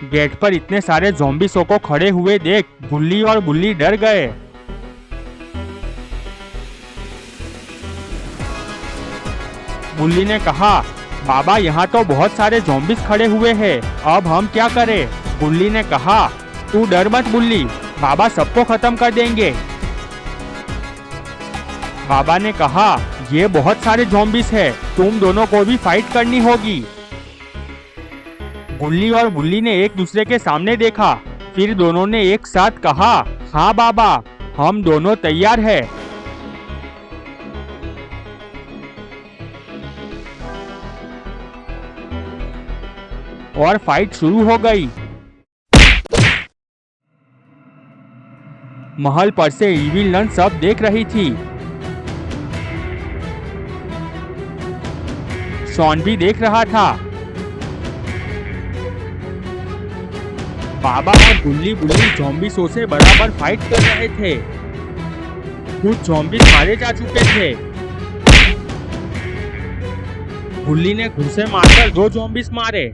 Gate पर इतने सारे ज़ॉम्बीज़ों को खड़े हुए देख गुल्ली और बुल्ली डर गए। बुल्ली ने कहा, बाबा यहाँ तो बहुत सारे ज़ॉम्बीज़ खड़े हुए हैं, अब हम क्या करें? बुल्ली ने कहा, तू डर मत बुल्ली, बाबा सबको खत्म कर देंगे। बाबा ने कहा, ये बहुत सारे ज़ॉम्बीज़ हैं, तुम दोनों को भी फाइट करनी होगी। बुल्ली और बुल्ली ने एक दूसरे के सामने देखा, फिर दोनों ने एक साथ कहा, हाँ बाबा, हम दोनों तैयार हैं। और फाइट शुरू हो गई। महल पर से इविल नन सब देख रही थी। शॉन भी देख रहा था। बाबा और बुल्ली ज़ॉम्बीज़ों से बराबर फाइट कर रहे थे। कुछ ज़ॉम्बीज़ मारे जा चुके थे। बुल्ली ने घुसे मारकर 2 ज़ॉम्बीज़ मारे।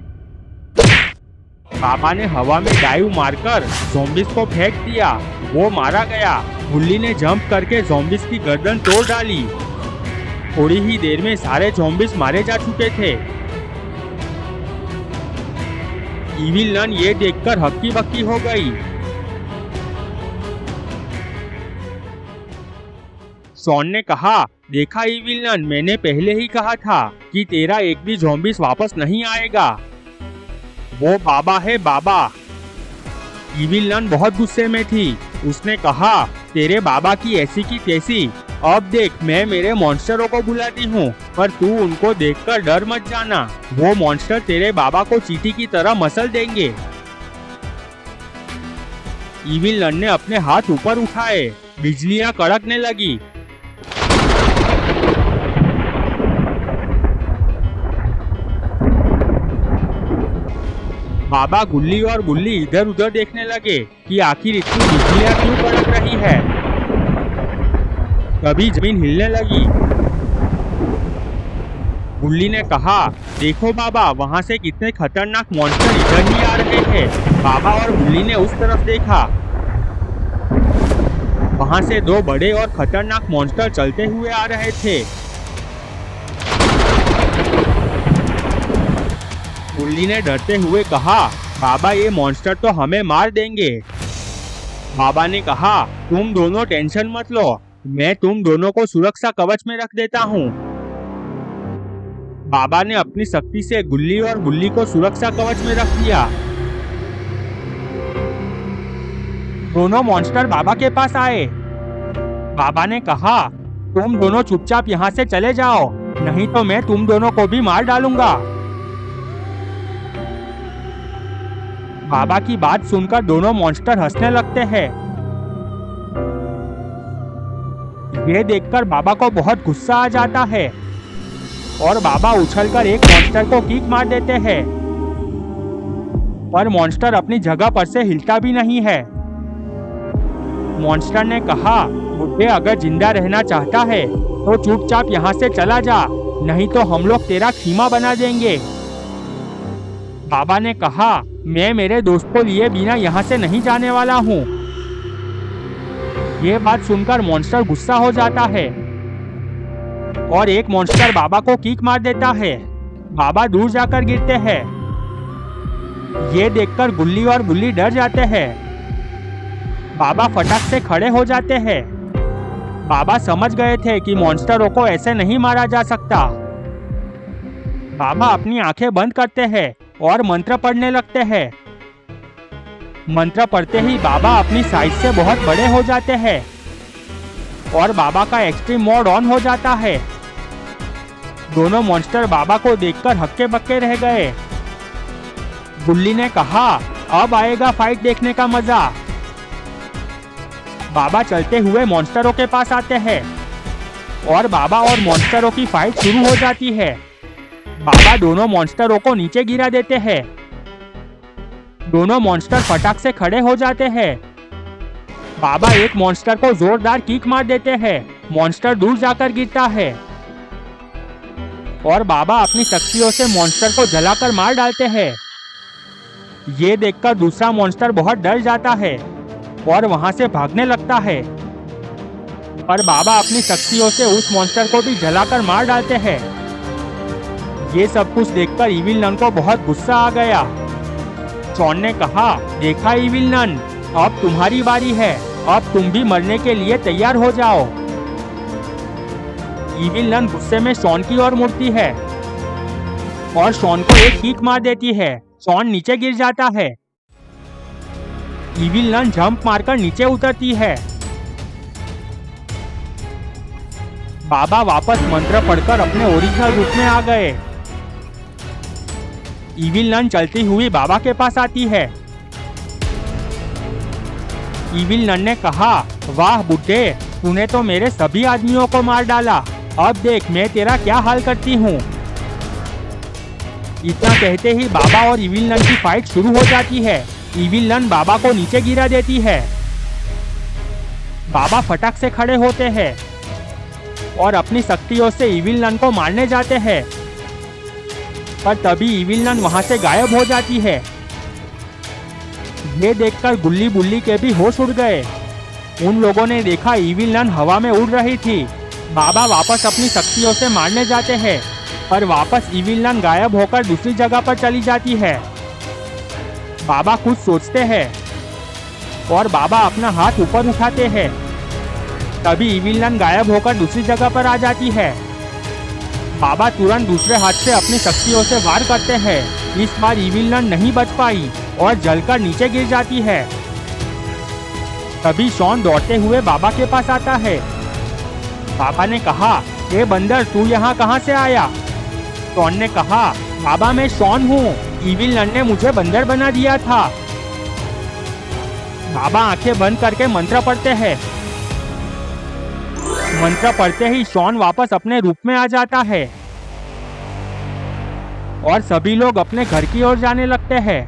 बाबा ने हवा में डाइव मारकर ज़ॉम्बीज़ को फेंक दिया, वो मारा गया। बुल्ली ने जंप करके ज़ॉम्बीज़ की गर्दन तोड़ डाली। थोड़ी ही देर में सारे ज़ॉम्बीज़ मारे जा चुके थे। इविल नन ये देखकर हक्की बक्की हो गई। शॉन ने कहा, देखा इविल नन, मैंने पहले ही कहा था कि तेरा एक भी ज़ॉम्बीज़ वापस नहीं आएगा। वो बाबा है बाबा। इविल नन बहुत गुस्से में थी। उसने कहा, तेरे बाबा की ऐसी की तैसी, अब देख मैं मेरे मॉन्स्टरों को बुलाती हूँ, पर तू उनको देखकर डर मत जाना, वो मॉन्स्टर तेरे बाबा को चींटी की तरह मसल देंगे। इविल नन ने अपने हाथ ऊपर उठाए, बिजलियां कड़कने लगी। बाबा गुल्ली और बुल्ली इधर उधर देखने लगे कि आखिर इतनी बिजलियां क्यों कड़क रही है। तभी जमीन हिलने लगी। बुल्ली ने कहा, देखो बाबा, वहाँ से कितने खतरनाक मॉन्स्टर इधर ही आ रहे थे। बाबा और बुल्ली ने उस तरफ देखा। वहाँ से 2 बड़े और खतरनाक मॉन्स्टर चलते हुए आ रहे थे। बुल्ली ने डरते हुए कहा, बाबा ये मॉन्स्टर तो हमें मार देंगे। बाबा ने कहा, तुम दोनों टेंशन मत लो, मैं तुम दोनों को सुरक्षा कवच में रख देता हूँ। बाबा ने अपनी शक्ति से गुल्ली और बुल्ली को सुरक्षा कवच में रख दिया। दोनों मॉन्स्टर बाबा के पास आए। बाबा ने कहा, तुम दोनों चुपचाप यहाँ से चले जाओ, नहीं तो मैं तुम दोनों को भी मार डालूंगा। बाबा की बात सुनकर दोनों मॉन्स्टर हंसने लगते हैं। ये देखकर बाबा को बहुत गुस्सा आ जाता है और बाबा उछलकर एक मॉन्स्टर को किक मार देते हैं, पर मॉन्स्टर अपनी जगह पर से हिलता भी नहीं है। मॉन्स्टर ने कहा, बुड्ढे अगर जिंदा रहना चाहता है तो चुपचाप यहाँ से चला जा, नहीं तो हम लोग तेरा खीमा बना देंगे। बाबा ने कहा, मैं मेरे दोस्त को लिए बिना यहाँ से नहीं जाने वाला हूँ। ये बात सुनकर मॉन्स्टर गुस्सा हो जाता है और एक मॉन्स्टर बाबा को किक मार देता है। बाबा दूर जाकर गिरते हैं। ये देखकर गुल्ली और बुल्ली डर जाते हैं। बाबा फटाक से खड़े हो जाते हैं। बाबा समझ गए थे कि मॉन्स्टरों को ऐसे नहीं मारा जा सकता। बाबा अपनी आंखें बंद करते हैं और मंत्र पढ़ने लगते हैं। मंत्र पढ़ते ही बाबा अपनी साइज से बहुत बड़े हो जाते हैं और बाबा का एक्सट्रीम मोड ऑन हो जाता है। दोनों मॉन्स्टर बाबा को देखकर हक्के बक्के रह गए। बुल्ली ने कहा, अब आएगा फाइट देखने का मजा। बाबा चलते हुए मॉन्स्टरों के पास आते हैं और बाबा और मॉन्स्टरों की फाइट शुरू हो जाती है। बाबा दोनों मॉन्स्टरों को नीचे गिरा देते हैं। दोनों मॉन्स्टर फटाक से खड़े हो जाते हैं। बाबा एक मॉन्स्टर को जोरदार किक मार देते हैं। मॉन्स्टर दूर जाकर गिरता है और बाबा अपनी शक्तियों से मॉन्स्टर को जलाकर मार डालते हैं। ये देखकर दूसरा मॉन्स्टर बहुत डर जाता है और वहां से भागने लगता है। पर बाबा अपनी शक्तियों से उस मॉन्स्टर को भी जलाकर मार डालते हैं। ये सब कुछ देखकर इविल नन को बहुत गुस्सा आ गया। शॉन ने कहा, देखा इविल नन, अब तुम्हारी बारी है, अब तुम भी मरने के लिए तैयार हो जाओ। इविल नन गुस्से में शॉन की ओर मुड़ती है और शॉन को एक किक मार देती है। शॉन नीचे गिर जाता है। इविल नन जंप मारकर नीचे उतरती है। बाबा वापस मंत्र पढ़कर अपने ओरिजिनल रूप में आ गए। इविल नन चलती हुई बाबा के पास आती है। इविल नन ने कहा, वाह बुड्ढे, तूने तो मेरे सभी आदमियों को मार डाला, अब देख मैं तेरा क्या हाल करती हूँ। इतना कहते ही बाबा और इविल नन की फाइट शुरू हो जाती है। इविल नन बाबा को नीचे गिरा देती है। बाबा फटाक से खड़े होते हैं और अपनी शक्तियों से इविल नन को मारने जाते हैं, पर तभी इविल नन वहां से गायब हो जाती है। ये देखकर गुल्ली बुल्ली के भी होश उड़ गए। उन लोगों ने देखा इविल नन हवा में उड़ रही थी। बाबा वापस अपनी शक्तियों से मारने जाते हैं, पर वापस इविल नन गायब होकर दूसरी जगह पर चली जाती है। बाबा कुछ सोचते हैं और बाबा अपना हाथ ऊपर उठाते हैं। तभी इविल नन गायब होकर दूसरी जगह पर आ जाती है। बाबा तुरंत दूसरे हाथ से अपनी शक्तियों से वार करते हैं। इस बार इविल नन नहीं बच पाई और जलकर नीचे गिर जाती है। तभी शॉन दौड़ते हुए बाबा के पास आता है। बाबा ने कहा, ए बंदर, तू यहाँ कहाँ से आया? शॉन ने कहा, बाबा मैं शॉन हूँ, इविल नन ने मुझे बंदर बना दिया था। बाबा आंखें बंद करके मंत्र पढ़ते हैं। मंत्र पढ़ते ही शॉन वापस अपने रूप में आ जाता है और सभी लोग अपने घर की ओर जाने लगते हैं।